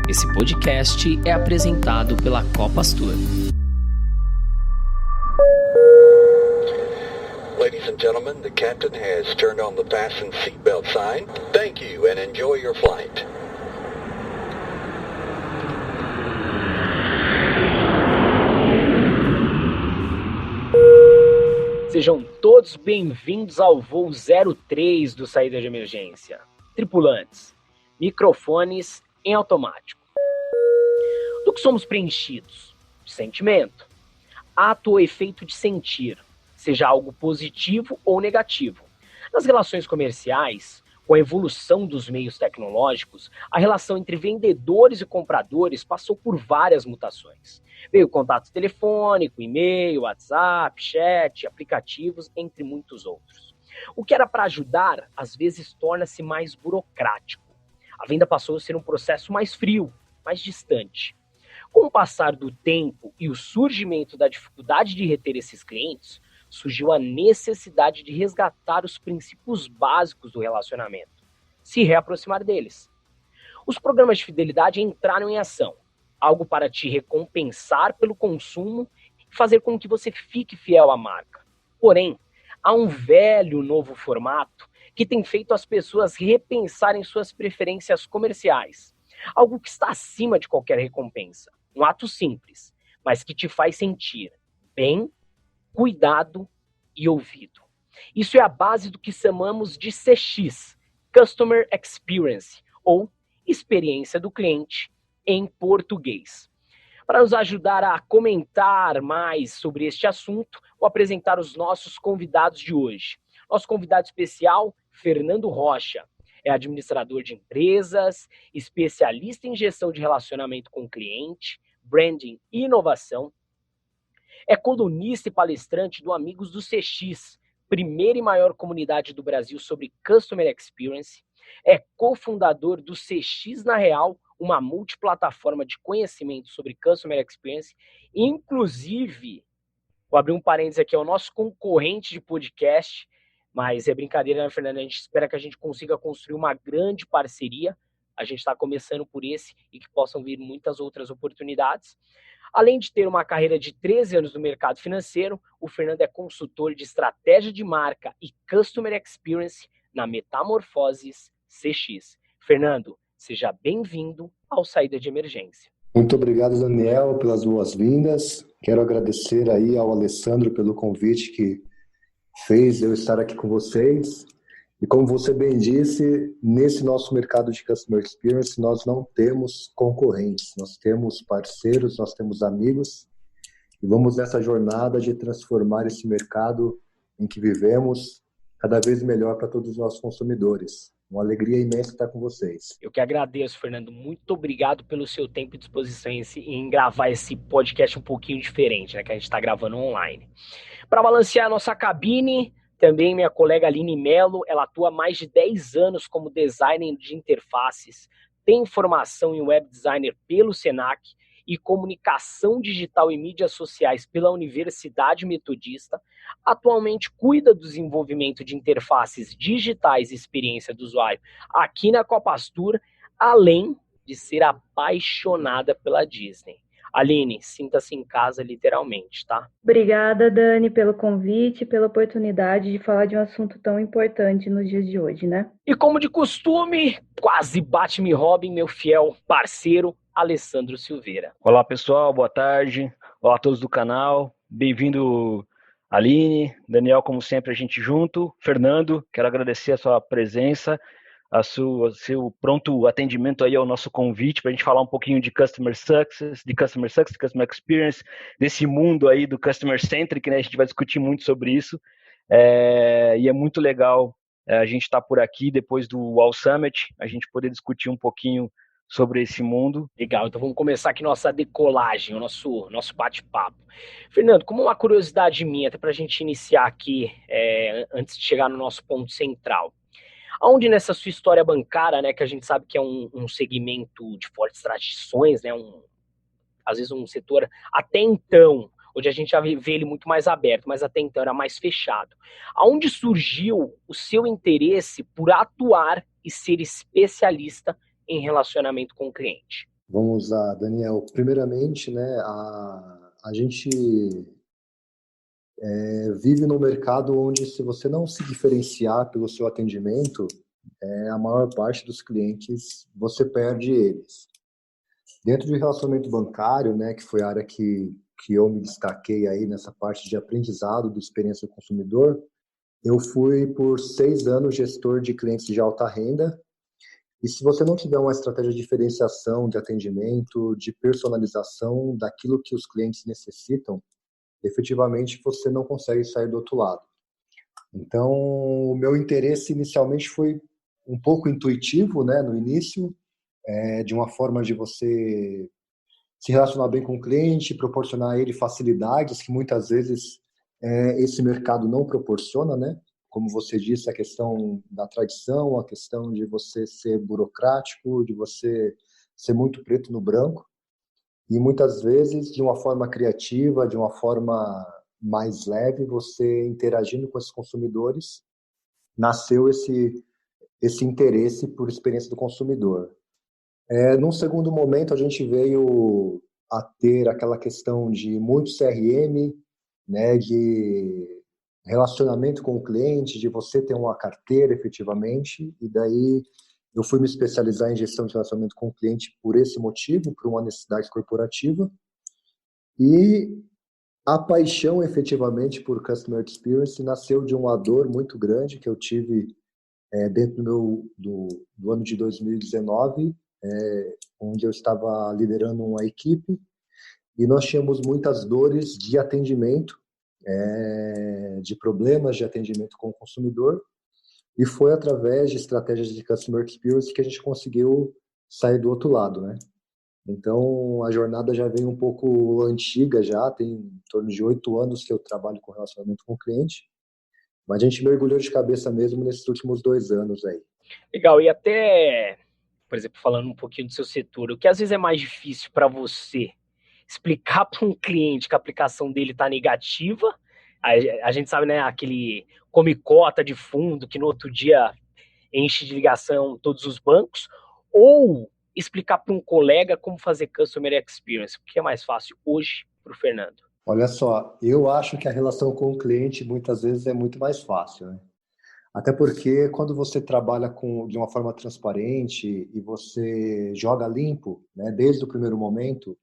Esse podcast é apresentado pela Copastur. Ladies and gentlemen, the captain has turned on the fasten seatbelt sign. Thank you and enjoy your flight. Sejam todos bem-vindos ao voo 03 do Saída de Emergência. Tripulantes, microfones em automático. Do que somos preenchidos? De sentimento. Ato ou efeito de sentir, seja algo positivo ou negativo. Nas relações comerciais, com a evolução dos meios tecnológicos, a relação entre vendedores e compradores passou por várias mutações. Veio contato telefônico, e-mail, WhatsApp, chat, aplicativos, entre muitos outros. O que era para ajudar, às vezes torna-se mais burocrático. A venda passou a ser um processo mais frio, mais distante. Com o passar do tempo e o surgimento da dificuldade de reter esses clientes, surgiu a necessidade de resgatar os princípios básicos do relacionamento, se reaproximar deles. Os programas de fidelidade entraram em ação, algo para te recompensar pelo consumo e fazer com que você fique fiel à marca. Porém, há um velho novo formato que tem feito as pessoas repensarem suas preferências comerciais, algo que está acima de qualquer recompensa. Um ato simples, mas que te faz sentir bem, cuidado e ouvido. Isso é a base do que chamamos de CX, Customer Experience, ou experiência do cliente em português. Para nos ajudar a comentar mais sobre este assunto, vou apresentar os nossos convidados de hoje. Nosso convidado especial, Fernando Rocha, é administrador de empresas, especialista em gestão de relacionamento com o cliente, branding e inovação. É colunista e palestrante do Amigos do CX, primeira e maior comunidade do Brasil sobre Customer Experience. É cofundador do CX na Real, uma multiplataforma de conhecimento sobre Customer Experience. Inclusive, vou abrir um parênteses aqui, é o nosso concorrente de podcast, mas é brincadeira, né, Fernanda? A gente espera que a gente consiga construir uma grande parceria. A gente está começando por esse e que possam vir muitas outras oportunidades. Além de ter uma carreira de 13 anos no mercado financeiro, o Fernando é consultor de estratégia de marca e Customer Experience na Metamorfoses CX. Fernando, seja bem-vindo ao Saída de Emergência. Muito obrigado, Daniel, pelas boas-vindas. Quero agradecer aí ao Alessandro pelo convite que fez eu estar aqui com vocês. E como você bem disse, nesse nosso mercado de Customer Experience, nós não temos concorrentes, nós temos parceiros, nós temos amigos e vamos nessa jornada de transformar esse mercado em que vivemos cada vez melhor para todos os nossos consumidores. Uma alegria imensa estar com vocês. Eu que agradeço, Fernando. Muito obrigado pelo seu tempo e disposição em gravar esse podcast um pouquinho diferente, né, que a gente está gravando online. Para balancear a nossa cabine, também minha colega Aline Mello, ela atua há mais de 10 anos como designer de interfaces, tem formação em web designer pelo Senac e comunicação digital e mídias sociais pela Universidade Metodista. Atualmente cuida do desenvolvimento de interfaces digitais e experiência do usuário aqui na Copastur, além de ser apaixonada pela Disney. Aline, sinta-se em casa literalmente, tá? Obrigada, Dani, pelo convite, pela oportunidade de falar de um assunto tão importante nos dias de hoje, né? E como de costume, quase bate-me Robin, meu fiel parceiro, Alessandro Silveira. Olá, pessoal, boa tarde. Olá a todos do canal. Bem-vindo, Aline, Daniel, como sempre, a gente junto. Fernando, quero agradecer a sua presença, seu pronto atendimento aí ao nosso convite para a gente falar um pouquinho de Customer Success, de Customer Experience, desse mundo aí do Customer Centric, né? A gente vai discutir muito sobre isso. E é muito legal a gente estar por aqui depois do All Summit, a gente poder discutir um pouquinho sobre esse mundo. Legal, então vamos começar aqui nossa decolagem, o nosso bate-papo. Fernando, como uma curiosidade minha, até para a gente iniciar aqui, antes de chegar no nosso ponto central, onde nessa sua história bancária, né, que a gente sabe que é um segmento de fortes tradições, né, às vezes um setor até então, onde a gente já vê ele muito mais aberto, mas até então era mais fechado. Aonde surgiu o seu interesse por atuar e ser especialista em relacionamento com o cliente? Vamos lá, Daniel. Primeiramente, né, a gente vive num mercado onde, se você não se diferenciar pelo seu atendimento, a maior parte dos clientes, você perde eles. Dentro de relacionamento bancário, né, que foi a área que eu me destaquei aí nessa parte de aprendizado da experiência do consumidor, eu fui por 6 anos gestor de clientes de alta renda. E se você não tiver uma estratégia de diferenciação, de atendimento, de personalização daquilo que os clientes necessitam, efetivamente você não consegue sair do outro lado. Então, o meu interesse inicialmente foi um pouco intuitivo, né, no início, de uma forma de você se relacionar bem com o cliente, proporcionar a ele facilidades que muitas vezes esse mercado não proporciona, né? Como você disse, a questão da tradição, a questão de você ser burocrático, de você ser muito preto no branco. E muitas vezes, de uma forma criativa, de uma forma mais leve, você interagindo com esses consumidores, nasceu esse interesse por experiência do consumidor. Num segundo momento, a gente veio a ter aquela questão de muito CRM, né, de relacionamento com o cliente, de você ter uma carteira efetivamente, e daí eu fui me especializar em gestão de relacionamento com o cliente por esse motivo, por uma necessidade corporativa, e a paixão efetivamente por Customer Experience nasceu de uma dor muito grande que eu tive dentro do ano de 2019, onde eu estava liderando uma equipe e nós tínhamos muitas dores de atendimento, de problemas de atendimento com o consumidor, e foi através de estratégias de Customer Experience que a gente conseguiu sair do outro lado, né? Então, a jornada já vem um pouco antiga já, tem em torno de 8 anos que eu trabalho com relacionamento com o cliente, mas a gente mergulhou de cabeça mesmo nesses últimos 2 anos aí. Legal, e até, por exemplo, falando um pouquinho do seu setor, o que às vezes é mais difícil para você explicar para um cliente que a aplicação dele está negativa, a gente sabe, né, aquele come cota de fundo que no outro dia enche de ligação todos os bancos, ou explicar para um colega como fazer Customer Experience, o que é mais fácil hoje para o Fernando? Olha só, eu acho que a relação com o cliente muitas vezes é muito mais fácil, né? Até porque quando você trabalha de uma forma transparente e você joga limpo, né, desde o primeiro momento,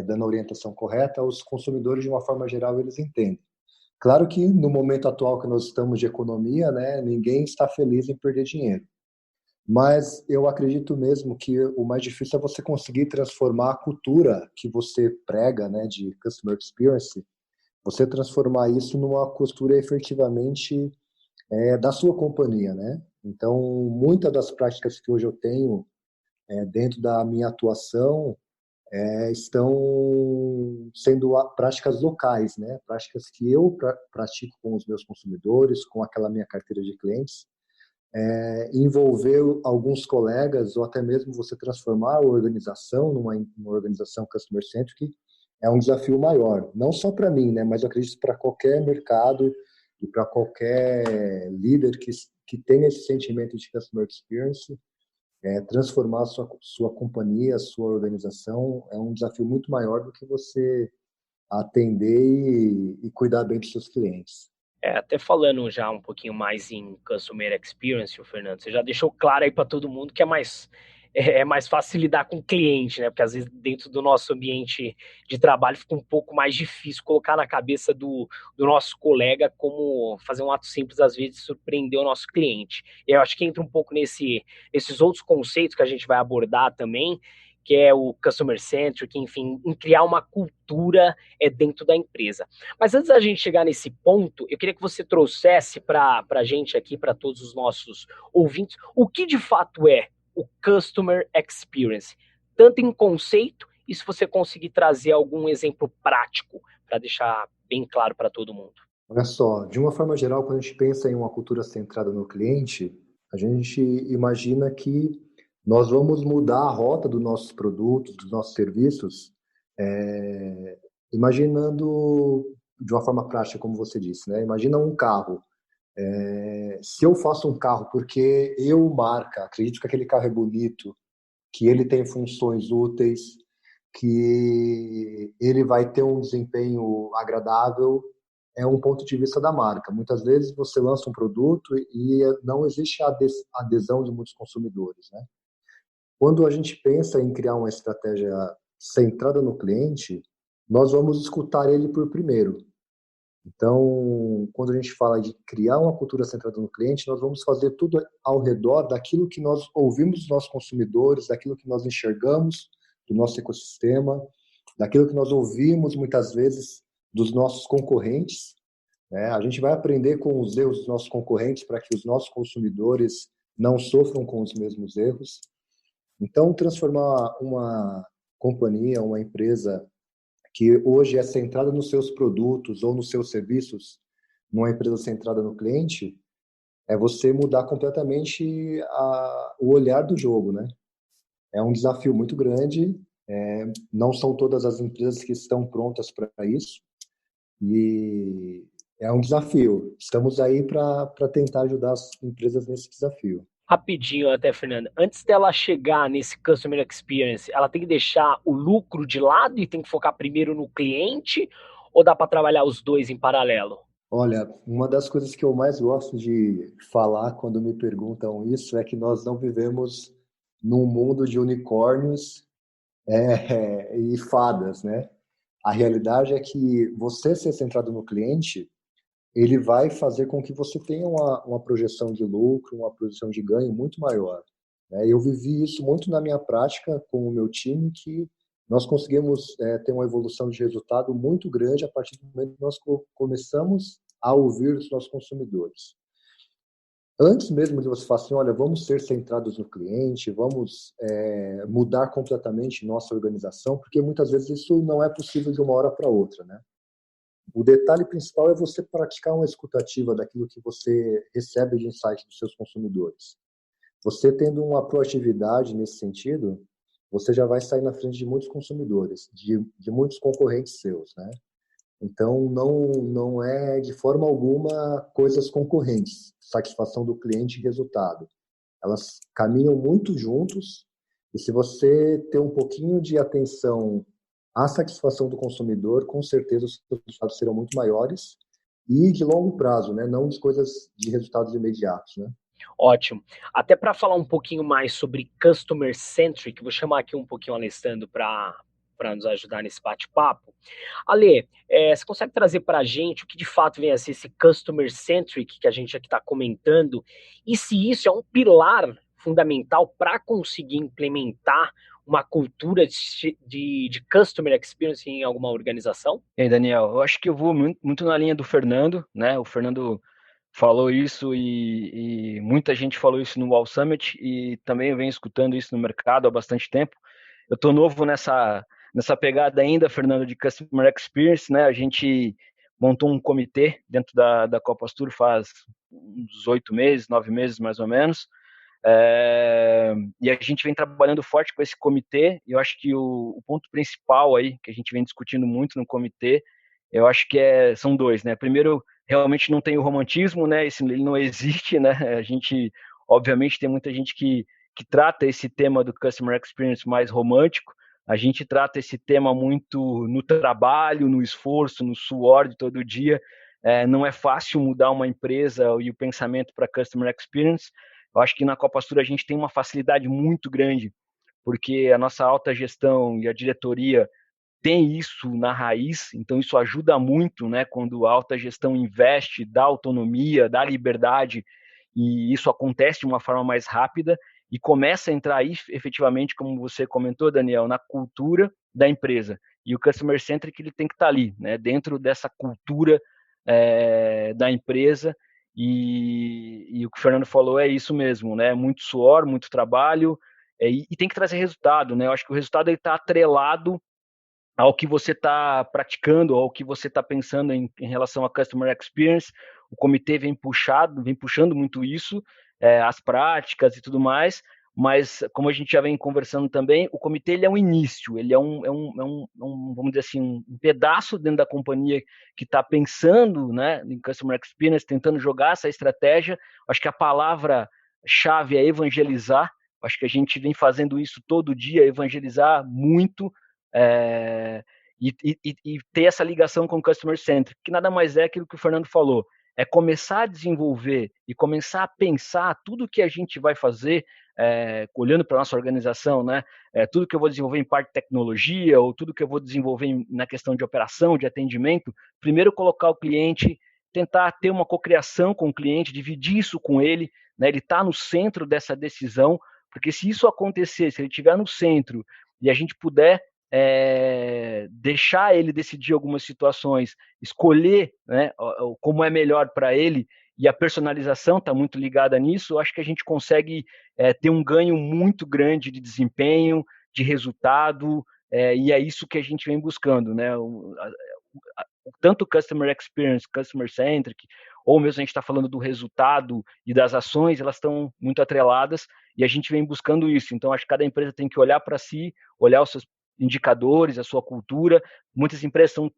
dando a orientação correta, os consumidores, de uma forma geral, eles entendem. Claro que no momento atual que nós estamos de economia, né, ninguém está feliz em perder dinheiro. Mas eu acredito mesmo que o mais difícil é você conseguir transformar a cultura que você prega, né, de Customer Experience, você transformar isso numa cultura efetivamente da sua companhia, né? Então, muitas das práticas que hoje eu tenho dentro da minha atuação estão sendo práticas locais, né? Práticas que eu pratico com os meus consumidores, com aquela minha carteira de clientes, envolver alguns colegas ou até mesmo você transformar a organização numa organização customer centric é um desafio maior, não só para mim, né? Mas eu acredito para qualquer mercado e para qualquer líder que tenha esse sentimento de customer experience. Transformar a sua companhia, a sua organização é um desafio muito maior do que você atender e cuidar bem dos seus clientes. Até falando já um pouquinho mais em Customer Experience, o Fernando, você já deixou claro aí para todo mundo que é mais fácil lidar com o cliente, né? Porque às vezes dentro do nosso ambiente de trabalho fica um pouco mais difícil colocar na cabeça do nosso colega como fazer um ato simples, às vezes, surpreender o nosso cliente. E eu acho que entra um pouco nesses outros conceitos que a gente vai abordar também, que é o Customer Centric, enfim, em criar uma cultura dentro da empresa. Mas antes da gente chegar nesse ponto, eu queria que você trouxesse para a gente aqui, para todos os nossos ouvintes, o que de fato é o Customer Experience, tanto em conceito e se você conseguir trazer algum exemplo prático para deixar bem claro para todo mundo. Olha só, de uma forma geral, quando a gente pensa em uma cultura centrada no cliente, a gente imagina que nós vamos mudar a rota dos nossos produtos, dos nossos serviços, imaginando de uma forma prática, como você disse, né? Imagina um carro. Se eu faço um carro porque eu, marca, acredito que aquele carro é bonito que ele tem funções úteis, que ele vai ter um desempenho agradável, é um ponto de vista da marca. Muitas vezes você lança um produto e não existe a adesão de muitos consumidores, né? Quando a gente pensa em criar uma estratégia centrada no cliente, nós vamos escutar ele por primeiro. Então, quando a gente fala de criar uma cultura centrada no cliente, nós vamos fazer tudo ao redor daquilo que nós ouvimos dos nossos consumidores, daquilo que nós enxergamos do nosso ecossistema, daquilo que nós ouvimos muitas vezes dos nossos concorrentes, né? A gente vai aprender com os erros dos nossos concorrentes para que os nossos consumidores não sofram com os mesmos erros. Então, transformar uma companhia, uma empresa que hoje é centrada nos seus produtos ou nos seus serviços, numa empresa centrada no cliente, é você mudar completamente o olhar do jogo, né? É um desafio muito grande, não são todas as empresas que estão prontas para isso, e é um desafio. Estamos aí para tentar ajudar as empresas nesse desafio. Rapidinho até, Fernanda. Antes dela chegar nesse Customer Experience, ela tem que deixar o lucro de lado e tem que focar primeiro no cliente? Ou dá para trabalhar os dois em paralelo? Olha, uma das coisas que eu mais gosto de falar quando me perguntam isso é que nós não vivemos num mundo de unicórnios e fadas, né? A realidade é que você ser centrado no cliente, ele vai fazer com que você tenha uma projeção de lucro, uma projeção de ganho muito maior, né? Eu vivi isso muito na minha prática com o meu time, que nós conseguimos ter uma evolução de resultado muito grande a partir do momento que nós começamos a ouvir os nossos consumidores. Antes mesmo de você falar assim, olha, vamos ser centrados no cliente, vamos mudar completamente nossa organização, porque muitas vezes isso não é possível de uma hora para outra, né? O detalhe principal é você praticar uma escutativa daquilo que você recebe de insight dos seus consumidores. Você tendo uma proatividade nesse sentido, você já vai sair na frente de muitos consumidores, de muitos concorrentes seus, né? Então, não é de forma alguma coisas concorrentes, satisfação do cliente e resultado. Elas caminham muito juntos, e se você ter um pouquinho de atenção à satisfação do consumidor, com certeza os resultados serão muito maiores e de longo prazo, né? Não de coisas de resultados imediatos, né? Ótimo. Até para falar um pouquinho mais sobre Customer Centric, vou chamar aqui um pouquinho o Alessandro para nos ajudar nesse bate-papo. Ale, você consegue trazer para a gente o que de fato vem a ser esse Customer Centric que a gente aqui está comentando, e se isso é um pilar fundamental para conseguir implementar uma cultura de Customer Experience em alguma organização? E aí, Daniel, eu acho que eu vou muito na linha do Fernando, né? O Fernando falou isso e muita gente falou isso no Wall Summit, e também eu venho escutando isso no mercado há bastante tempo. Eu estou novo nessa pegada ainda, Fernando, de Customer Experience, né? A gente montou um comitê dentro da Copa Astur faz uns 8 meses, 9 meses mais ou menos, e a gente vem trabalhando forte com esse comitê. E eu acho que o ponto principal aí, que a gente vem discutindo muito no comitê, eu acho que são dois, né? Primeiro, realmente não tem o romantismo, né? Ele não existe, né? A gente, obviamente, tem muita gente que trata esse tema do Customer Experience mais romântico. A gente trata esse tema muito no trabalho, no esforço, no suor de todo dia. Não é fácil mudar uma empresa e o pensamento para Customer Experience. Eu acho que na Copa Astur a gente tem uma facilidade muito grande, porque a nossa alta gestão e a diretoria tem isso na raiz, então isso ajuda muito, né, quando a alta gestão investe, dá autonomia, dá liberdade, e isso acontece de uma forma mais rápida, e começa a entrar aí, efetivamente, como você comentou, Daniel, na cultura da empresa. E o Customer Centric, ele tem que estar ali, né, dentro dessa cultura da empresa, e o que o Fernando falou é isso mesmo, né, muito suor, muito trabalho, e tem que trazer resultado, né. Eu acho que o resultado está atrelado ao que você está praticando, ao que você está pensando em relação a Customer Experience. O comitê vem puxando muito isso, as práticas e tudo mais, mas como a gente já vem conversando também, o comitê ele é um início, ele é vamos dizer assim, um pedaço dentro da companhia que está pensando, né, em Customer Experience, tentando jogar essa estratégia. Acho que a palavra-chave é evangelizar, Acho que a gente vem fazendo isso todo dia, evangelizar muito, e ter essa ligação com o Customer Centric, que nada mais é aquilo que o Fernando falou, é começar a desenvolver e começar a pensar tudo que a gente vai fazer, olhando para a nossa organização, né? Tudo que eu vou desenvolver em parte de tecnologia, ou tudo que eu vou desenvolver na questão de operação, de atendimento, primeiro colocar o cliente, tentar ter uma cocriação com o cliente, dividir isso com ele, né? Ele está no centro dessa decisão, porque se isso acontecer, se ele estiver no centro e a gente puder deixar ele decidir algumas situações, escolher, né, como é melhor para ele, e a personalização está muito ligada nisso, eu acho que a gente consegue ter um ganho muito grande de desempenho, de resultado, e é isso que a gente vem buscando, né? Tanto Customer Experience, Customer Centric, ou mesmo a gente está falando do resultado e das ações, elas estão muito atreladas, e a gente vem buscando isso. Então, acho que cada empresa tem que olhar para si, olhar os seus indicadores, a sua cultura. Muitas empresas são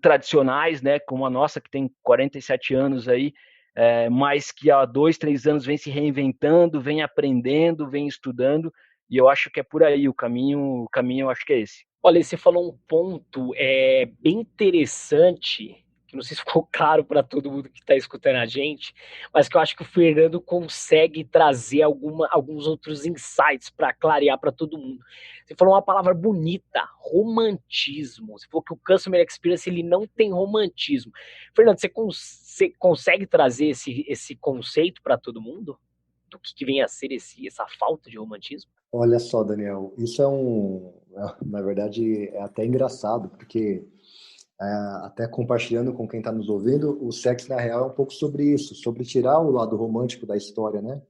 tradicionais, né, como a nossa, que tem 47 anos aí, mas que há 2, 3 anos vem se reinventando, vem aprendendo, vem estudando, e eu acho que é por aí o caminho eu acho que é esse. Olha, você falou um ponto bem interessante, que não sei se ficou claro para todo mundo que está escutando a gente, mas que eu acho que o Fernando consegue trazer alguns outros insights para clarear para todo mundo. Você falou uma palavra bonita, romantismo. Você falou que o Customer Experience ele não tem romantismo. Fernando, você consegue trazer esse conceito para todo mundo? Do que vem a ser essa falta de romantismo? Olha só, Daniel, isso na verdade, é até engraçado, porque até compartilhando com quem está nos ouvindo, o sexo na real é um pouco sobre isso, sobre tirar o lado romântico da história, né?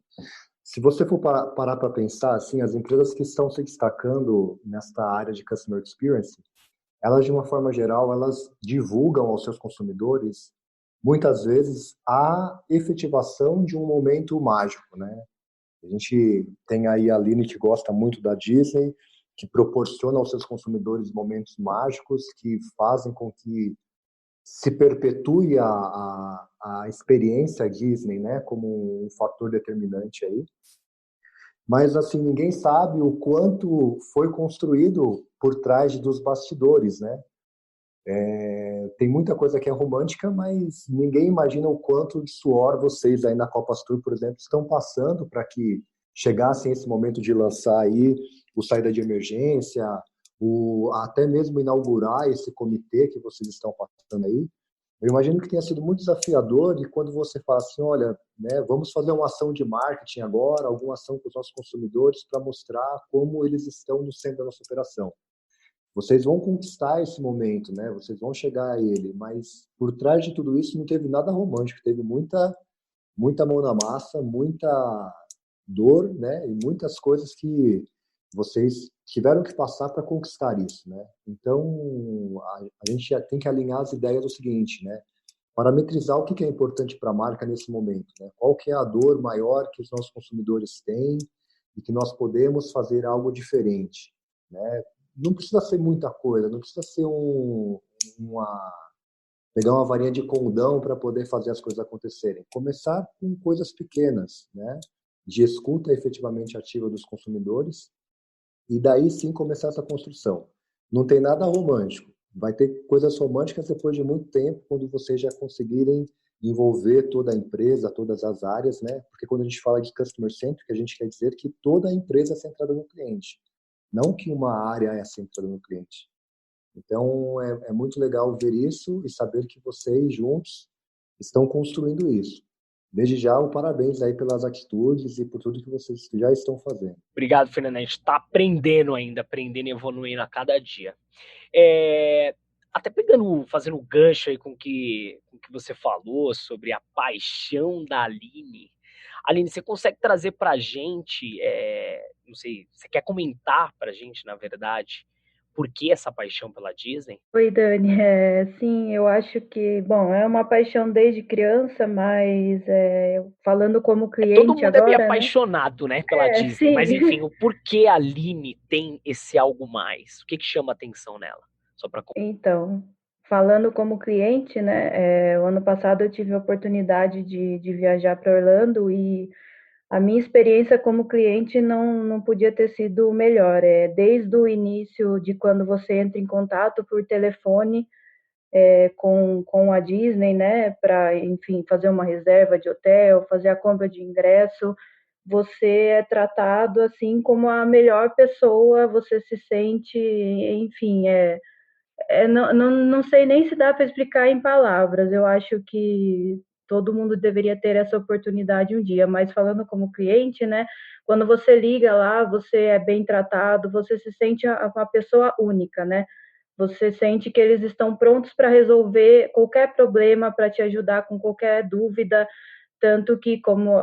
Se você for parar para pensar, assim, as empresas que estão se destacando nesta área de Customer Experience, elas, de uma forma geral, elas divulgam aos seus consumidores, muitas vezes, a efetivação de um momento mágico, né? A gente tem aí a Aline, que gosta muito da Disney, que proporciona aos seus consumidores momentos mágicos que fazem com que se perpetue a experiência Disney, né, como um fator determinante aí. Mas, assim, ninguém sabe o quanto foi construído por trás dos bastidores, né? Tem muita coisa que é romântica, mas ninguém imagina o quanto de suor vocês aí na Copa Tour, por exemplo, estão passando para que chegassem esse momento de lançar aí o saída de emergência, até mesmo inaugurar esse comitê que vocês estão passando aí. Eu imagino que tenha sido muito desafiador, e quando você fala assim, olha, né, vamos fazer uma ação de marketing agora, alguma ação com os nossos consumidores para mostrar como eles estão no centro da nossa operação. Vocês vão conquistar esse momento, né? Vocês vão chegar a ele, mas por trás de tudo isso não teve nada romântico, teve muita mão na massa, muita dor, né? E muitas coisas que vocês tiveram que passar para conquistar isso, né? Então, a gente já tem que alinhar as ideias do seguinte, né? Parametrizar o que é importante para a marca nesse momento, né? Qual que é a dor maior que os nossos consumidores têm e que nós podemos fazer algo diferente, né? Não precisa ser muita coisa, não precisa ser pegar uma varinha de condão para poder fazer as coisas acontecerem. Começar com coisas pequenas, né? De escuta efetivamente ativa dos consumidores, e daí sim começar essa construção. Não tem nada romântico. Vai ter coisas românticas depois de muito tempo, quando vocês já conseguirem envolver toda a empresa, todas as áreas, né? Porque quando a gente fala de Customer Centric, a gente quer dizer que toda a empresa é centrada no cliente, não que uma área é centrada no cliente. Então, é muito legal ver isso e saber que vocês juntos estão construindo isso. Desde já, parabéns aí pelas atitudes e por tudo que vocês já estão fazendo. Obrigado, Fernando. A gente está aprendendo ainda, aprendendo e evoluindo a cada dia. Até fazendo um gancho aí com o que você falou sobre a paixão da Aline. Aline, você consegue trazer para a gente, não sei, você quer comentar para a gente, na verdade, por que essa paixão pela Disney? Oi, Dani. Sim, eu acho que, bom, é uma paixão desde criança, mas falando como cliente todo mundo agora, é meio apaixonado, né, pela Disney. Sim. Mas, enfim, o porquê a Aline tem esse algo mais? O que chama atenção nela? Só para... Então, falando como cliente, né, o ano passado eu tive a oportunidade de viajar para Orlando, e a minha experiência como cliente não podia ter sido melhor. Desde o início de quando você entra em contato por telefone com a Disney, né, para, enfim, fazer uma reserva de hotel, fazer a compra de ingresso, você é tratado assim como a melhor pessoa, você se sente, enfim, não sei nem se dá para explicar em palavras. Eu acho que todo mundo deveria ter essa oportunidade um dia, mas falando como cliente, né? Quando você liga lá, você é bem tratado, você se sente uma pessoa única, né? Você sente que eles estão prontos para resolver qualquer problema, para te ajudar com qualquer dúvida. Tanto que, como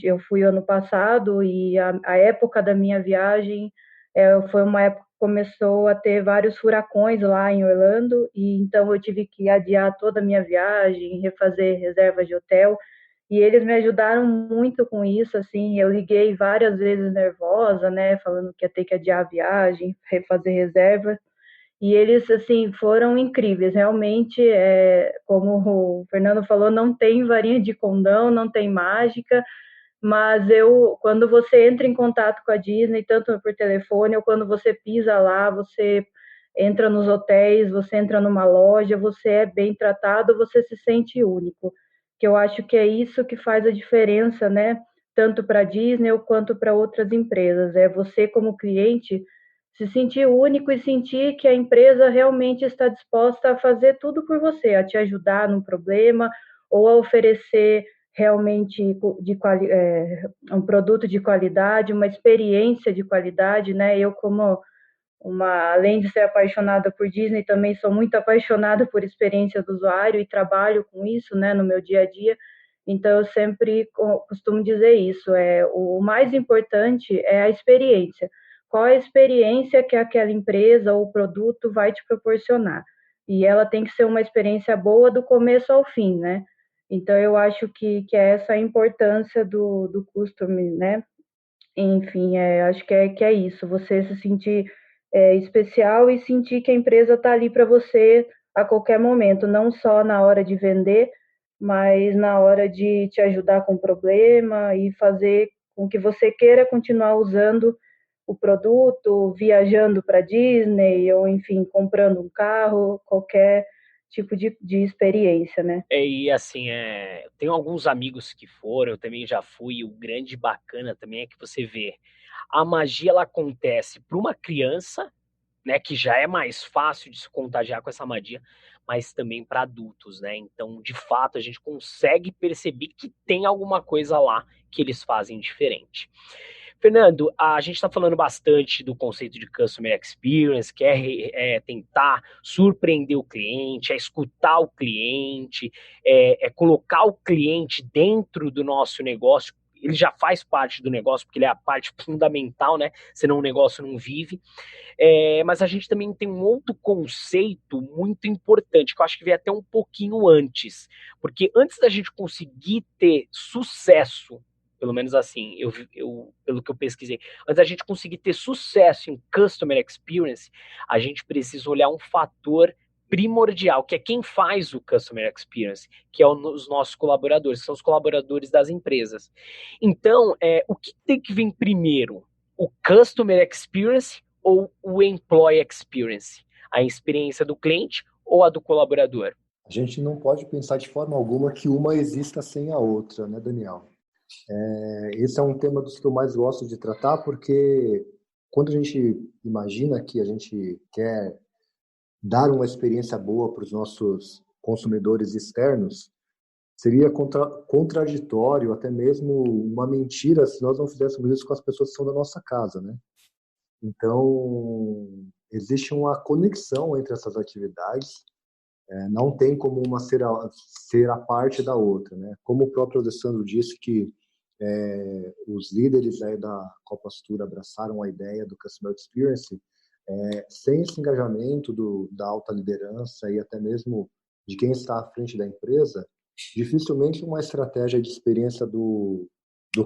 eu fui ano passado e a época da minha viagem foi uma época que começou a ter vários furacões lá em Orlando, e então eu tive que adiar toda a minha viagem, refazer reservas de hotel, e eles me ajudaram muito com isso, assim, eu liguei várias vezes nervosa, né, falando que ia ter que adiar a viagem, refazer reserva, e eles, assim, foram incríveis. Realmente, como o Fernando falou, não tem varinha de condão, não tem mágica, mas quando você entra em contato com a Disney, tanto por telefone ou quando você pisa lá, você entra nos hotéis, você entra numa loja, você é bem tratado, você se sente único. Que eu acho que é isso que faz a diferença, né? Tanto para a Disney quanto para outras empresas. É você, como cliente, se sentir único e sentir que a empresa realmente está disposta a fazer tudo por você, a te ajudar num problema ou a oferecer realmente um produto de qualidade, uma experiência de qualidade, né? Eu, como além de ser apaixonada por Disney, também sou muito apaixonada por experiência do usuário e trabalho com isso, né, no meu dia a dia. Então, eu sempre costumo dizer isso, o mais importante é a experiência. Qual é a experiência que aquela empresa ou produto vai te proporcionar? E ela tem que ser uma experiência boa do começo ao fim, né? Então, eu acho que é essa a importância do costume, né? Enfim, acho que é isso, você se sentir especial e sentir que a empresa está ali para você a qualquer momento, não só na hora de vender, mas na hora de te ajudar com o problema e fazer com que você queira continuar usando o produto, viajando para Disney ou, enfim, comprando um carro, qualquer tipo de experiência, né? E assim, eu tenho alguns amigos que foram, eu também já fui, e o grande bacana também é que você vê, a magia ela acontece para uma criança, né, que já é mais fácil de se contagiar com essa magia, mas também para adultos, né? Então, de fato, a gente consegue perceber que tem alguma coisa lá que eles fazem diferente. Fernando, a gente está falando bastante do conceito de Customer Experience, que é tentar surpreender o cliente, é escutar o cliente, é colocar o cliente dentro do nosso negócio. Ele já faz parte do negócio, porque ele é a parte fundamental, né? Senão o negócio não vive. Mas a gente também tem um outro conceito muito importante, que eu acho que veio até um pouquinho antes. Porque antes da gente conseguir ter sucesso, pelo menos assim, pelo que eu pesquisei, antes da gente conseguir ter sucesso em Customer Experience, a gente precisa olhar um fator primordial, que é quem faz o Customer Experience, que é os nossos colaboradores, que são os colaboradores das empresas. Então, o que tem que vir primeiro? O Customer Experience ou o Employee Experience? A experiência do cliente ou a do colaborador? A gente não pode pensar de forma alguma que uma exista sem a outra, né, Daniel? Esse é um tema dos que eu mais gosto de tratar, porque quando a gente imagina que a gente quer dar uma experiência boa para os nossos consumidores externos, seria contraditório, até mesmo uma mentira, se nós não fizéssemos isso com as pessoas que são da nossa casa, né? Então, existe uma conexão entre essas atividades, não tem como uma ser a parte da outra, né? Como o próprio Alessandro disse que os líderes aí da Copa Astura abraçaram a ideia do Customer Experience, sem esse engajamento da alta liderança e até mesmo de quem está à frente da empresa, dificilmente uma estratégia de experiência do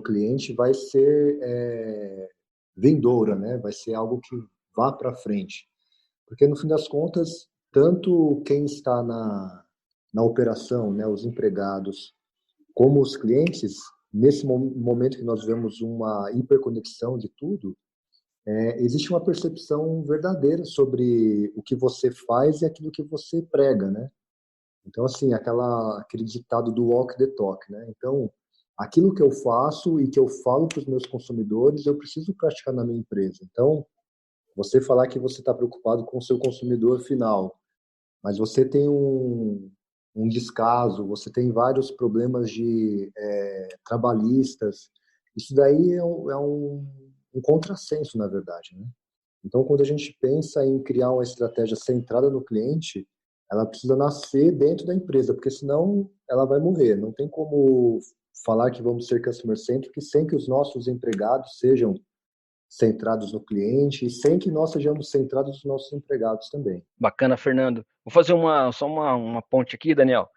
cliente vai ser vindoura, né? Vai ser algo que vá para frente. Porque, no fim das contas, tanto quem está na operação, né, os empregados, como os clientes, nesse momento que nós vemos uma hiperconexão de tudo, existe uma percepção verdadeira sobre o que você faz e aquilo que você prega, né? Então, assim, aquele ditado do walk the talk, né? Então, aquilo que eu faço e que eu falo para os meus consumidores, eu preciso praticar na minha empresa. Então, você falar que você está preocupado com o seu consumidor final, mas você tem um descaso, você tem vários problemas trabalhistas, isso daí é um contrassenso, na verdade, né? Então, quando a gente pensa em criar uma estratégia centrada no cliente, ela precisa nascer dentro da empresa, porque senão ela vai morrer. Não tem como falar que vamos ser customer-centric sem que os nossos empregados sejam centrados no cliente e sem que nós sejamos centrados nos nossos empregados também. Bacana, Fernando. Vou fazer só uma ponte aqui, Daniel.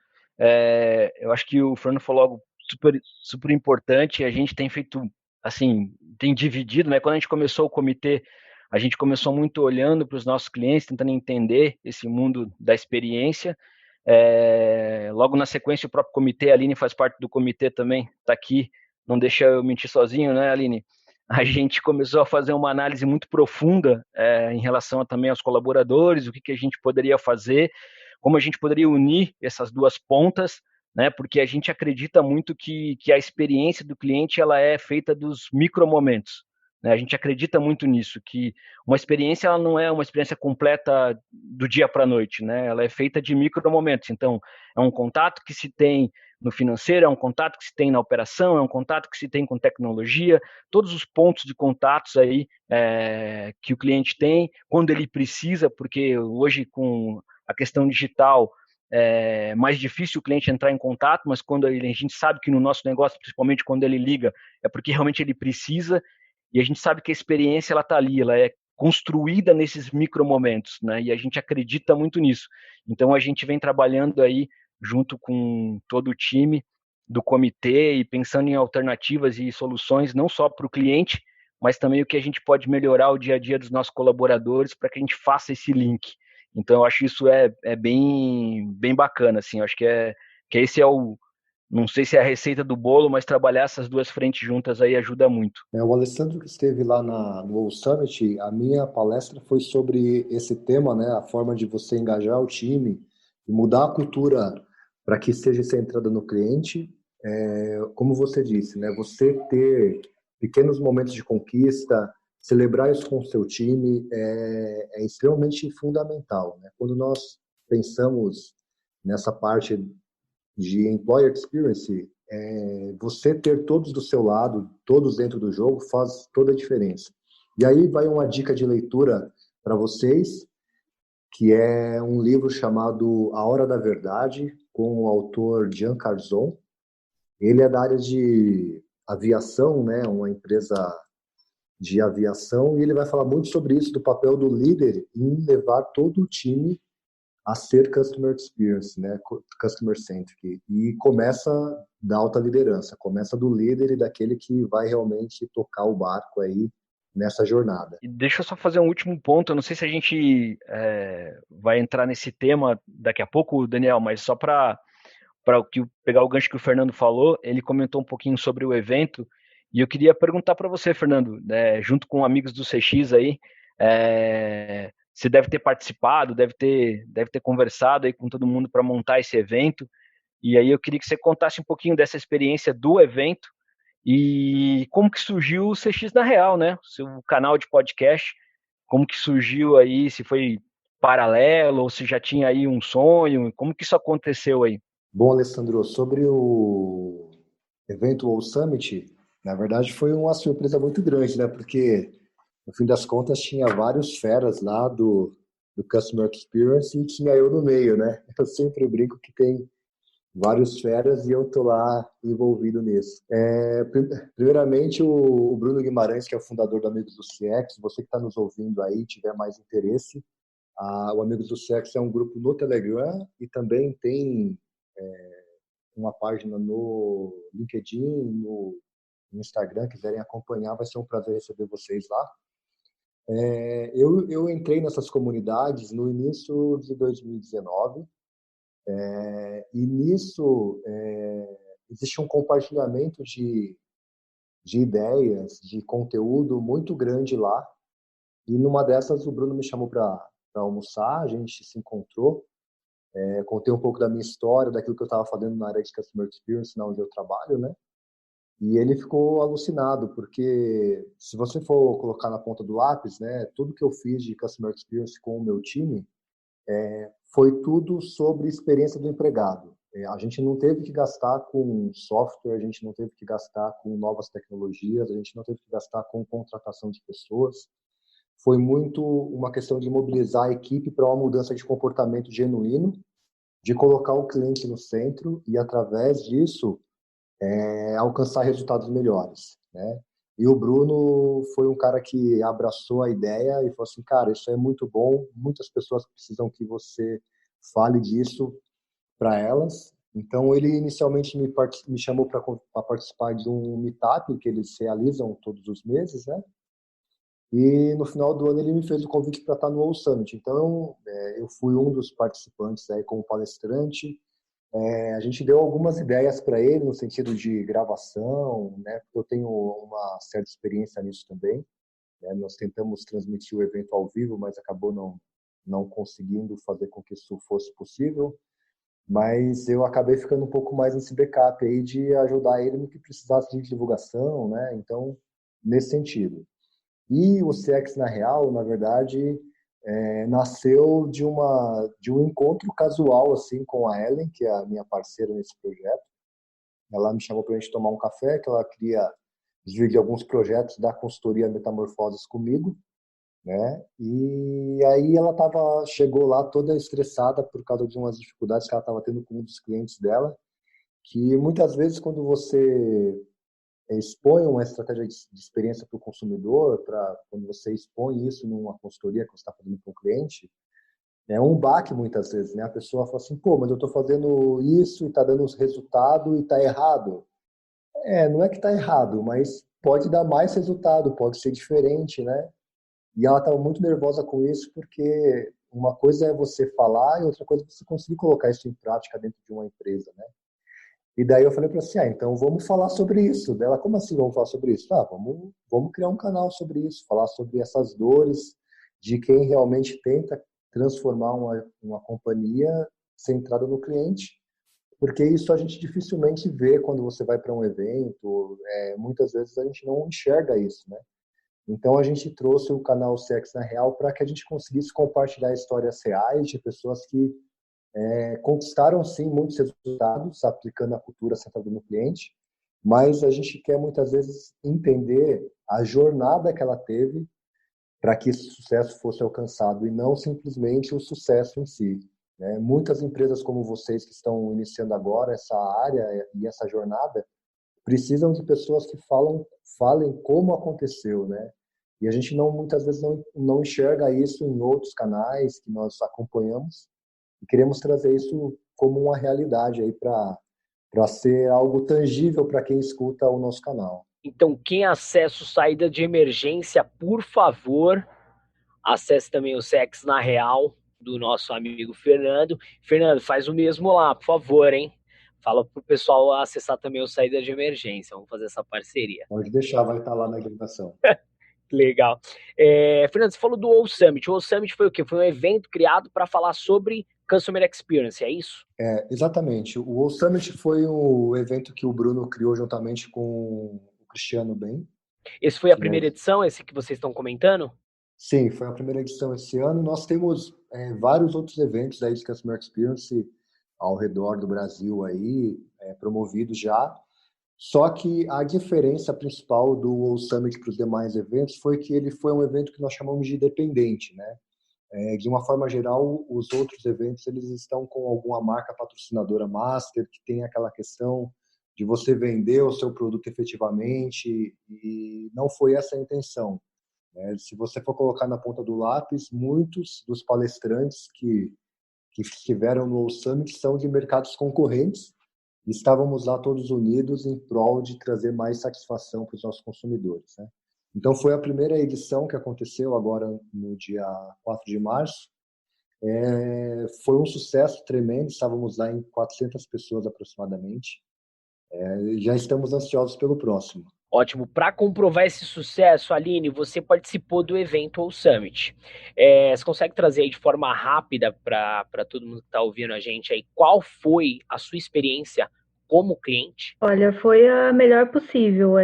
Eu acho que o Fernando falou algo super, super importante. A gente tem feito, assim, tem dividido, né? Quando a gente começou o comitê, a gente começou muito olhando para os nossos clientes, tentando entender esse mundo da experiência. Logo na sequência, o próprio comitê, a Aline faz parte do comitê também, está aqui, não deixa eu mentir sozinho, né, Aline? A gente começou a fazer uma análise muito profunda em relação também aos colaboradores, o que a gente poderia fazer, como a gente poderia unir essas duas pontas, né? Porque a gente acredita muito que a experiência do cliente ela é feita dos micromomentos. Né? A gente acredita muito nisso, que uma experiência ela não é uma experiência completa do dia para a noite, né? Ela é feita de micromomentos. Então, é um contato que se tem no financeiro, é um contato que se tem na operação, é um contato que se tem com tecnologia, todos os pontos de contatos aí que o cliente tem, quando ele precisa, porque hoje com a questão digital é mais difícil o cliente entrar em contato, mas quando a gente sabe que no nosso negócio, principalmente quando ele liga, é porque realmente ele precisa, e a gente sabe que a experiência ela está ali, ela é construída nesses micromomentos, né? E a gente acredita muito nisso. Então a gente vem trabalhando aí junto com todo o time do comitê e pensando em alternativas e soluções não só para o cliente, mas também o que a gente pode melhorar o dia a dia dos nossos colaboradores para que a gente faça esse link. Então eu acho isso bem bacana, assim. Eu acho que esse é não sei se é a receita do bolo, mas trabalhar essas duas frentes juntas aí ajuda muito. O Alessandro que esteve lá no World Summit, a minha palestra foi sobre esse tema, né? A forma de você engajar o time e mudar a cultura para que seja centrada no cliente. Como você disse, né? Você ter pequenos momentos de conquista, celebrar isso com o seu time é extremamente fundamental, né? Quando nós pensamos nessa parte de employer experience, você ter todos do seu lado, todos dentro do jogo, faz toda a diferença. E aí vai uma dica de leitura para vocês, que é um livro chamado A Hora da Verdade, com o autor Jean Carzon. Ele é da área de aviação, né, uma empresa de aviação, e ele vai falar muito sobre isso, do papel do líder em levar todo o time a ser customer experience, né, customer centric, e começa da alta liderança, começa do líder e daquele que vai realmente tocar o barco aí nessa jornada. E deixa eu só fazer um último ponto, eu não sei se a gente vai entrar nesse tema daqui a pouco, Daniel, mas só para pegar o gancho que o Fernando falou, ele comentou um pouquinho sobre o evento, e eu queria perguntar para você, Fernando, junto com amigos do CX aí, você deve ter participado, deve ter conversado aí com todo mundo para montar esse evento, e aí eu queria que você contasse um pouquinho dessa experiência do evento e como que surgiu o CX na Real, né? O seu canal de podcast, como que surgiu aí, se foi paralelo ou se já tinha aí um sonho, como que isso aconteceu aí? Bom, Alessandro, sobre o evento World Summit, na verdade foi uma surpresa muito grande, né? Porque no fim das contas tinha vários feras lá do Customer Experience e tinha eu no meio, né? Eu sempre brinco que tem vários feras e eu tô lá envolvido nisso. Primeiramente, o Bruno Guimarães, que é o fundador do Amigos do CX, você que está nos ouvindo aí, tiver mais interesse, o Amigos do CX é um grupo no Telegram e também tem uma página no LinkedIn, no Instagram, quiserem acompanhar, vai ser um prazer receber vocês lá. Eu entrei nessas comunidades no início de 2019, e nisso existe um compartilhamento de ideias, de conteúdo muito grande lá. E numa dessas o Bruno me chamou para almoçar, a gente se encontrou, contei um pouco da minha história, daquilo que eu estava fazendo na área de Customer Experience, na onde eu trabalho, né? E ele ficou alucinado, porque se você for colocar na ponta do lápis, né, tudo que eu fiz de Customer Experience com o meu time foi tudo sobre experiência do empregado. A gente não teve que gastar com software, a gente não teve que gastar com novas tecnologias, a gente não teve que gastar com contratação de pessoas. Foi muito uma questão de mobilizar a equipe para uma mudança de comportamento genuíno, de colocar o cliente no centro e, através disso, alcançar resultados melhores, né? E o Bruno foi um cara que abraçou a ideia e falou assim, cara, isso é muito bom, muitas pessoas precisam que você fale disso para elas. Então, ele inicialmente me chamou para participar de um meetup que eles realizam todos os meses, né? E no final do ano ele me fez o convite para estar no All Summit. Então, eu fui um dos participantes aí como palestrante. A gente deu algumas ideias para ele no sentido de gravação, né? Porque eu tenho uma certa experiência nisso também. Né? Nós tentamos transmitir o evento ao vivo, mas acabou não conseguindo fazer com que isso fosse possível. Mas eu acabei ficando um pouco mais nesse backup aí de ajudar ele no que precisasse de divulgação, né? Então, nesse sentido. E o CX na Real, na verdade, nasceu de um encontro casual assim com a Ellen, que é a minha parceira nesse projeto. Ela me chamou para a gente tomar um café, que ela queria dividir alguns projetos da consultoria Metamorfoses comigo, né? E aí ela chegou lá toda estressada por causa de umas dificuldades que ela estava tendo com um dos clientes dela, que muitas vezes quando você expõe uma estratégia de experiência para o consumidor, quando você expõe isso numa consultoria que você está fazendo para um cliente, é um baque muitas vezes, né? A pessoa fala assim, pô, mas eu estou fazendo isso e está dando os resultados e está errado. Não é que está errado, mas pode dar mais resultado, pode ser diferente, né? E ela estava muito nervosa com isso, porque uma coisa é você falar e outra coisa é você conseguir colocar isso em prática dentro de uma empresa, né? E daí eu falei para ela assim, então vamos falar sobre isso. Dela, como assim vamos falar sobre isso? Vamos criar um canal sobre isso, falar sobre essas dores de quem realmente tenta transformar uma companhia centrada no cliente, porque isso a gente dificilmente vê quando você vai para um evento, muitas vezes a gente não enxerga isso, né? Então a gente trouxe o canal CX na Real para que a gente conseguisse compartilhar histórias reais de pessoas que conquistaram sim muitos resultados aplicando a cultura centrada no cliente, mas a gente quer muitas vezes entender a jornada que ela teve para que esse sucesso fosse alcançado e não simplesmente o sucesso em si, né? Muitas empresas como vocês que estão iniciando agora essa área e essa jornada precisam de pessoas que falem como aconteceu, né? E a gente muitas vezes não enxerga isso em outros canais que nós acompanhamos. E queremos trazer isso como uma realidade aí para ser algo tangível para quem escuta o nosso canal. Então, quem acessa o Saída de Emergência, por favor, acesse também o CX na Real do nosso amigo Fernando. Fernando, faz o mesmo lá, por favor, hein? Fala pro pessoal acessar também o Saída de Emergência. Vamos fazer essa parceria. Pode deixar, vai estar lá na gravação. Legal. Fernando, você falou do All Summit. O All Summit foi o quê? Foi um evento criado para falar sobre Customer Experience, é isso? Exatamente. O All Summit foi um evento que o Bruno criou juntamente com o Cristiano Ben. Esse foi a primeira edição, esse que vocês estão comentando? Sim, foi a primeira edição esse ano. Nós temos vários outros eventos aí de Customer Experience ao redor do Brasil aí, promovidos já. Só que a diferença principal do All Summit para os demais eventos foi que ele foi um evento que nós chamamos de independente, né? De uma forma geral, os outros eventos eles estão com alguma marca patrocinadora master, que tem aquela questão de você vender o seu produto efetivamente, e não foi essa a intenção. Se você for colocar na ponta do lápis, muitos dos palestrantes que estiveram no All Summit são de mercados concorrentes. Estávamos lá todos unidos em prol de trazer mais satisfação para os nossos consumidores, né? Então, foi a primeira edição que aconteceu agora no dia 4 de março. Foi um sucesso tremendo, estávamos lá em 400 pessoas aproximadamente. Já estamos ansiosos pelo próximo. Ótimo. Para comprovar esse sucesso, Aline, você participou do evento ou Summit. Você consegue trazer aí de forma rápida para todo mundo que está ouvindo a gente aí, qual foi a sua experiência como cliente? Olha, foi a melhor possível.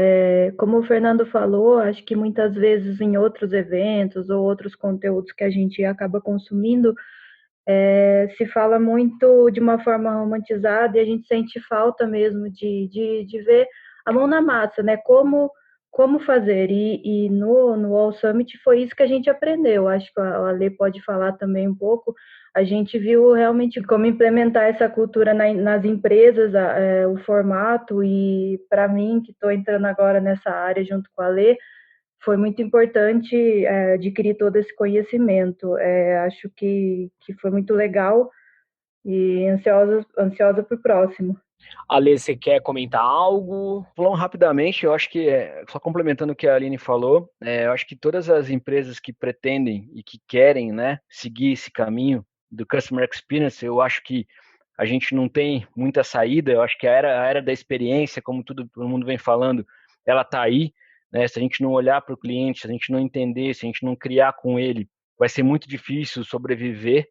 Como o Fernando falou, acho que muitas vezes em outros eventos ou outros conteúdos que a gente acaba consumindo, se fala muito de uma forma romantizada e a gente sente falta mesmo de ver a mão na massa, né? Como fazer. E no All Summit foi isso que a gente aprendeu. Acho que a Ale pode falar também um pouco. A gente viu realmente como implementar essa cultura nas empresas, o formato, e para mim, que estou entrando agora nessa área junto com a Ale, foi muito importante adquirir todo esse conhecimento. Acho que foi muito legal e ansiosa para o próximo. Ale, você quer comentar algo? Falando rapidamente, eu acho que, só complementando o que a Aline falou, eu acho que todas as empresas que pretendem e que querem, né, seguir esse caminho do Customer Experience, eu acho que a gente não tem muita saída. Eu acho que a era da experiência, como todo mundo vem falando, ela está aí, né? Se a gente não olhar para o cliente, se a gente não entender, se a gente não criar com ele, vai ser muito difícil sobreviver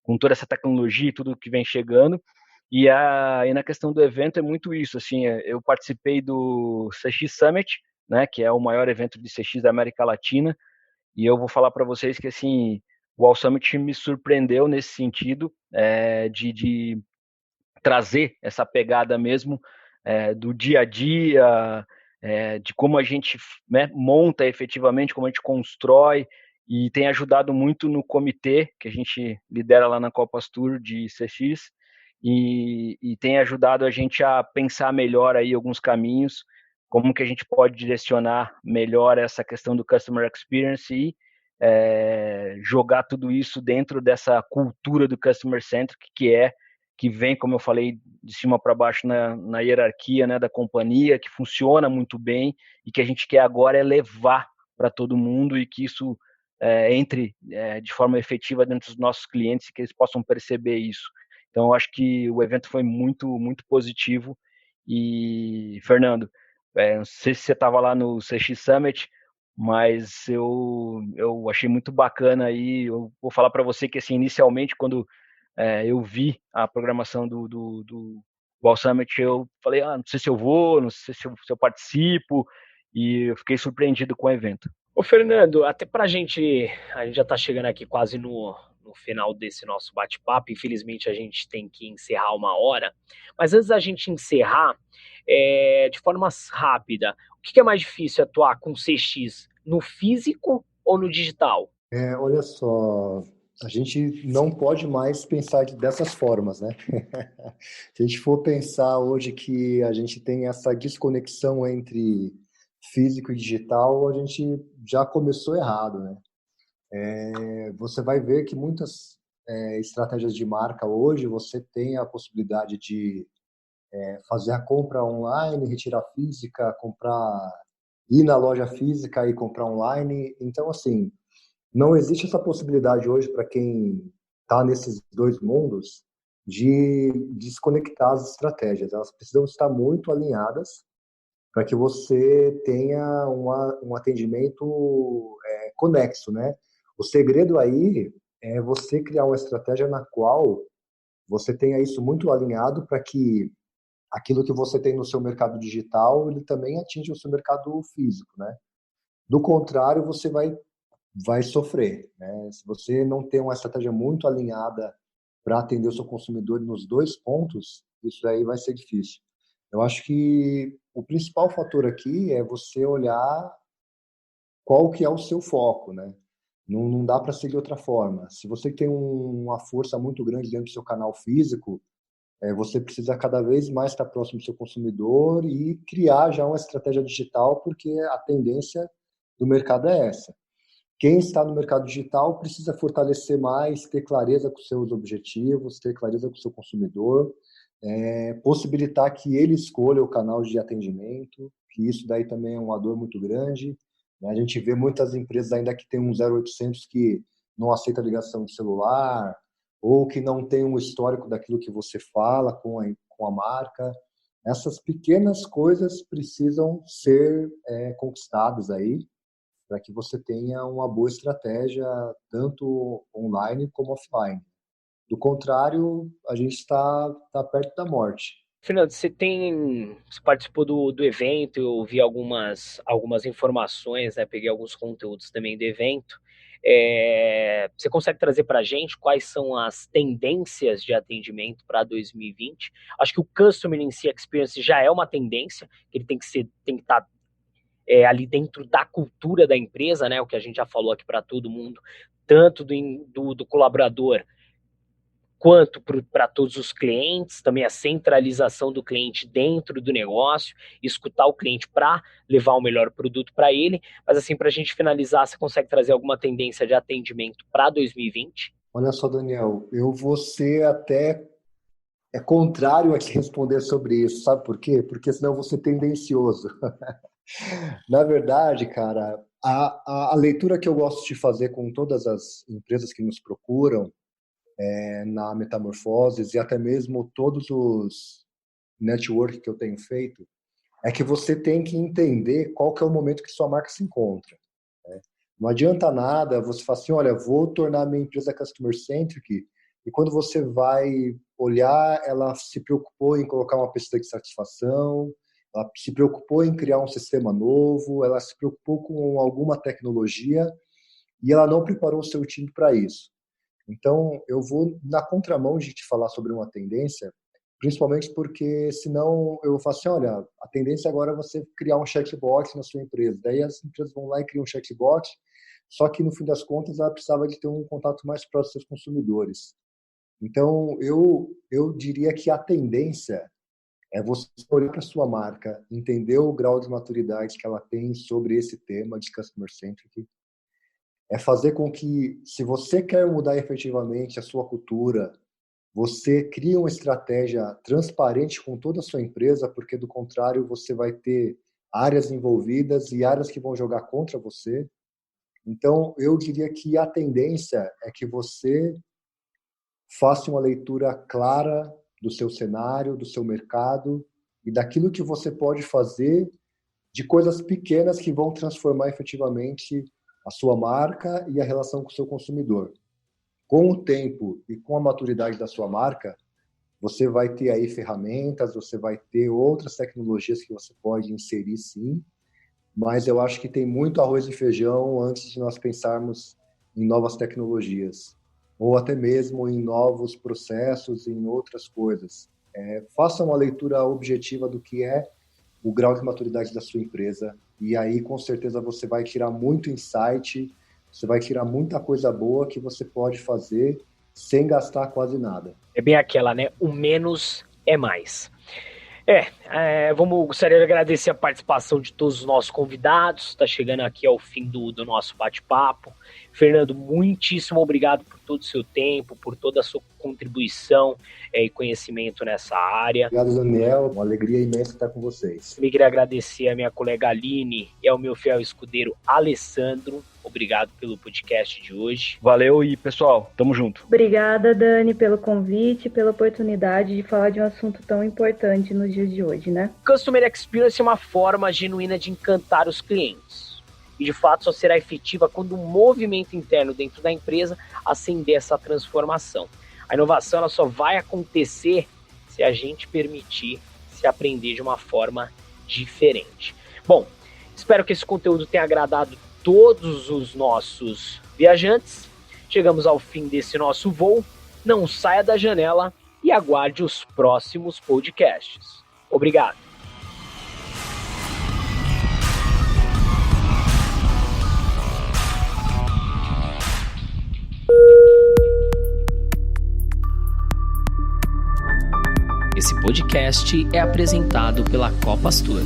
com toda essa tecnologia e tudo que vem chegando. E na questão do evento é muito isso, assim, eu participei do CX Summit, né, que é o maior evento de CX da América Latina, e eu vou falar para vocês que, assim, o All Summit me surpreendeu nesse sentido, de trazer essa pegada mesmo do dia a dia, de como a gente, né, monta efetivamente, como a gente constrói, e tem ajudado muito no comitê que a gente lidera lá na Copas Tour de CX, e tem ajudado a gente a pensar melhor aí alguns caminhos, como que a gente pode direcionar melhor essa questão do Customer Experience e jogar tudo isso dentro dessa cultura do Customer Centric, que vem, como eu falei, de cima para baixo na hierarquia, né, da companhia, que funciona muito bem e que a gente quer agora é levar para todo mundo e que isso entre de forma efetiva dentro dos nossos clientes e que eles possam perceber isso. Então, eu acho que o evento foi muito, muito positivo. E, Fernando, não sei se você estava lá no CX Summit, mas eu achei muito bacana aí. Eu vou falar para você que, assim, inicialmente, quando eu vi a programação do Wall Summit, eu falei, não sei se eu vou, não sei se eu participo, e eu fiquei surpreendido com o evento. Ô, Fernando, até a gente já está chegando aqui quase no final desse nosso bate-papo, infelizmente a gente tem que encerrar 1 hora, mas antes da gente encerrar, de forma rápida, o que é mais difícil, atuar com CX no físico ou no digital? Olha só, a gente não pode mais pensar dessas formas, né? Se a gente for pensar hoje que a gente tem essa desconexão entre físico e digital, a gente já começou errado, né? Você vai ver que muitas estratégias de marca hoje, você tem a possibilidade de fazer a compra online, retirar física, ir na loja física e comprar online. Então, assim, não existe essa possibilidade hoje para quem está nesses dois mundos de desconectar as estratégias. Elas precisam estar muito alinhadas para que você tenha um atendimento conexo, né? O segredo aí é você criar uma estratégia na qual você tenha isso muito alinhado para que aquilo que você tem no seu mercado digital, ele também atinja o seu mercado físico, né? Do contrário, você vai sofrer, né? Se você não tem uma estratégia muito alinhada para atender o seu consumidor nos dois pontos, isso aí vai ser difícil. Eu acho que o principal fator aqui é você olhar qual que é o seu foco, né? Não dá para seguir outra forma. Se você tem uma força muito grande dentro do seu canal físico, você precisa cada vez mais estar próximo do seu consumidor e criar já uma estratégia digital, porque a tendência do mercado é essa. Quem está no mercado digital precisa fortalecer mais, ter clareza com seus objetivos, ter clareza com o seu consumidor, possibilitar que ele escolha o canal de atendimento, que isso daí também é uma dor muito grande. A gente vê muitas empresas ainda que tem um 0800 que não aceita ligação de celular, ou que não tem um histórico daquilo que você fala com a marca. Essas pequenas coisas precisam ser conquistadas aí para que você tenha uma boa estratégia, tanto online como offline. Do contrário, a gente está perto da morte. Fernando, você participou do evento, eu vi algumas informações, né? Peguei alguns conteúdos também do evento. Você consegue trazer para a gente quais são as tendências de atendimento para 2020? Acho que o Customer Experience já é uma tendência, que ele tem que estar ali dentro da cultura da empresa, né? O que a gente já falou aqui para todo mundo, tanto do colaborador quanto para todos os clientes, também a centralização do cliente dentro do negócio, escutar o cliente para levar o melhor produto para ele. Mas assim, para a gente finalizar, você consegue trazer alguma tendência de atendimento para 2020? Olha só, Daniel, eu vou ser até contrário a te responder sobre isso, sabe por quê? Porque senão eu vou ser tendencioso. Na verdade, cara, a leitura que eu gosto de fazer com todas as empresas que nos procuram na Metamorfoses e até mesmo todos os network que eu tenho feito, é que você tem que entender qual que é o momento que sua marca se encontra. Né? Não adianta nada você falar assim, olha, vou tornar minha empresa customer-centric, e quando você vai olhar, ela se preocupou em colocar uma pesquisa de satisfação, ela se preocupou em criar um sistema novo, ela se preocupou com alguma tecnologia e ela não preparou o seu time para isso. Então, eu vou na contramão de te falar sobre uma tendência, principalmente porque senão eu vou falar assim, olha, a tendência agora é você criar um checkbox na sua empresa. Daí as empresas vão lá e criam um checkbox, só que no fim das contas ela precisava de ter um contato mais próximo dos seus consumidores. Então, eu diria que a tendência é você olhar para a sua marca, entender o grau de maturidade que ela tem sobre esse tema de Customer Centric, é fazer com que, se você quer mudar efetivamente a sua cultura, você crie uma estratégia transparente com toda a sua empresa, porque do contrário você vai ter áreas envolvidas e áreas que vão jogar contra você. Então, eu diria que a tendência é que você faça uma leitura clara do seu cenário, do seu mercado e daquilo que você pode fazer de coisas pequenas que vão transformar efetivamente a sua marca e a relação com o seu consumidor. Com o tempo e com a maturidade da sua marca, você vai ter aí ferramentas, você vai ter outras tecnologias que você pode inserir sim, mas eu acho que tem muito arroz e feijão antes de nós pensarmos em novas tecnologias, ou até mesmo em novos processos, em outras coisas. Faça uma leitura objetiva do que é o grau de maturidade da sua empresa, e aí com certeza você vai tirar muito insight, você vai tirar muita coisa boa que você pode fazer sem gastar quase nada. É bem aquela, né? O menos é mais. Gostaria de agradecer a participação de todos os nossos convidados. Está chegando aqui ao fim do nosso bate-papo. Fernando, muitíssimo obrigado por todo o seu tempo, por toda a sua contribuição e conhecimento nessa área. Obrigado, Daniel. Uma alegria imensa estar com vocês. Eu queria agradecer a minha colega Aline e ao meu fiel escudeiro Alessandro. Obrigado pelo podcast de hoje. Valeu e, pessoal, tamo junto. Obrigada, Dani, pelo convite, pela oportunidade de falar de um assunto tão importante nos dias de hoje, né? Customer Experience é uma forma genuína de encantar os clientes. E, de fato, só será efetiva quando um movimento interno dentro da empresa acender essa transformação. A inovação ela só vai acontecer se a gente permitir se aprender de uma forma diferente. Bom, espero que esse conteúdo tenha agradado todos os nossos viajantes. Chegamos ao fim desse nosso voo. Não saia da janela e aguarde os próximos podcasts. Obrigado. Esse podcast é apresentado pela Copastor.